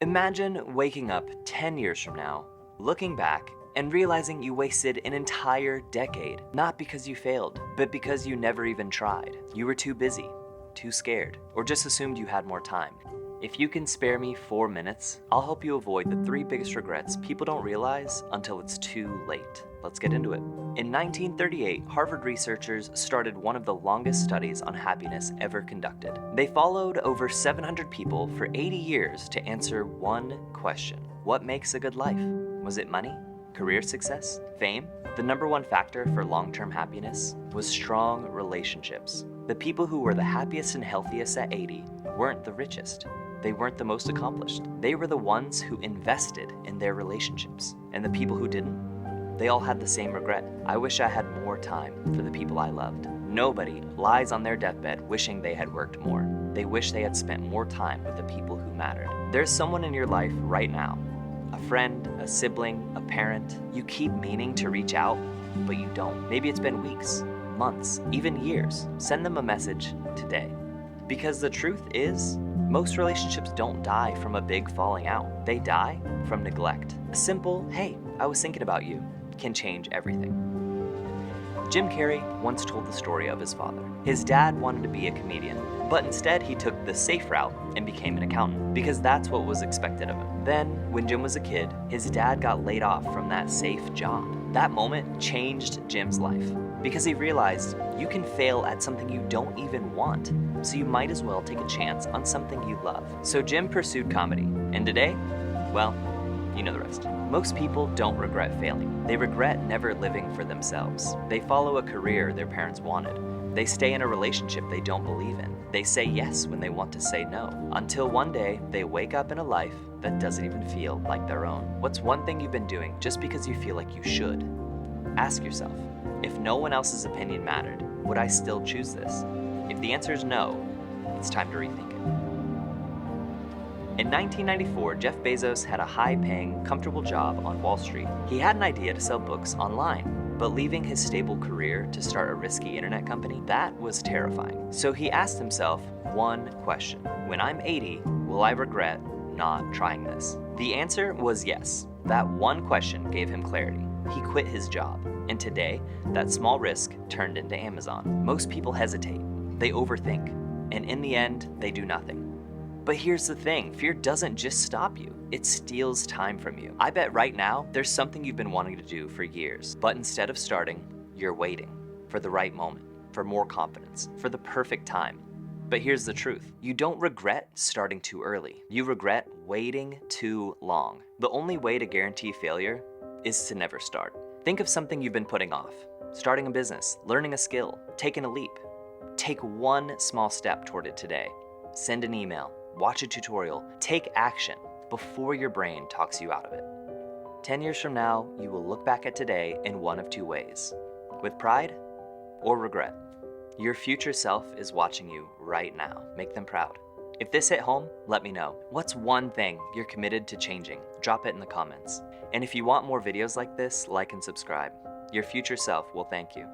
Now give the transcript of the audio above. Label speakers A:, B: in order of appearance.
A: Imagine waking up 10 years from now, looking back, and realizing you wasted an entire decade, not because you failed, but because you never even tried. You were too busy, too scared, or just assumed you had more time. If you can spare me 4 minutes, I'll help you avoid the 3 biggest regrets people don't realize until it's too late. Let's get into it. In 1938, Harvard researchers started one of the longest studies on happiness ever conducted. They followed over 700 people for 80 years to answer one question. What makes a good life? Was it money? Career success? Fame? The number one factor for long-term happiness was strong relationships. The people who were the happiest and healthiest at 80 weren't the richest. They weren't the most accomplished. They were the ones who invested in their relationships. And the people who didn't, they all had the same regret. I wish I had more time for the people I loved. Nobody lies on their deathbed wishing they had worked more. They wish they had spent more time with the people who mattered. There's someone in your life right now, a friend, a sibling, a parent. You keep meaning to reach out, but you don't. Maybe it's been weeks, months, even years. Send them a message today. Because the truth is, most relationships don't die from a big falling out. They die from neglect. A simple, hey, I was thinking about you, can change everything. Jim Carrey once told the story of his father. His dad wanted to be a comedian, but instead he took the safe route and became an accountant because that's what was expected of him. Then, when Jim was a kid, his dad got laid off from that safe job. That moment changed Jim's life because he realized you can fail at something you don't even want, so you might as well take a chance on something you love. So Jim pursued comedy, and today, well, you know the rest. Most people don't regret failing. They regret never living for themselves. They follow a career their parents wanted. They stay in a relationship they don't believe in. They say yes when they want to say no. Until one day, they wake up in a life that doesn't even feel like their own. What's one thing you've been doing just because you feel like you should? Ask yourself, if no one else's opinion mattered, would I still choose this? If the answer is no, it's time to rethink it. In 1994, Jeff Bezos had a high-paying, comfortable job on Wall Street. He had an idea to sell books online, but leaving his stable career to start a risky internet company, that was terrifying. So he asked himself one question. When I'm 80, will I regret not trying this? The answer was yes. That one question gave him clarity. He quit his job, and today, that small risk turned into Amazon. Most people hesitate, they overthink, and in the end, they do nothing. But here's the thing, fear doesn't just stop you, it steals time from you. I bet right now, there's something you've been wanting to do for years, but instead of starting, you're waiting for the right moment, for more confidence, for the perfect time. But here's the truth, you don't regret starting too early. You regret waiting too long. The only way to guarantee failure is to never start. Think of something you've been putting off. Starting a business, learning a skill, taking a leap. Take one small step toward it today. Send an email, watch a tutorial, take action before your brain talks you out of it. 10 years from now, you will look back at today in one of two ways, with pride or regret. Your future self is watching you right now. Make them proud. If this hit home, let me know. What's one thing you're committed to changing? Drop it in the comments. And if you want more videos like this, like and subscribe. Your future self will thank you.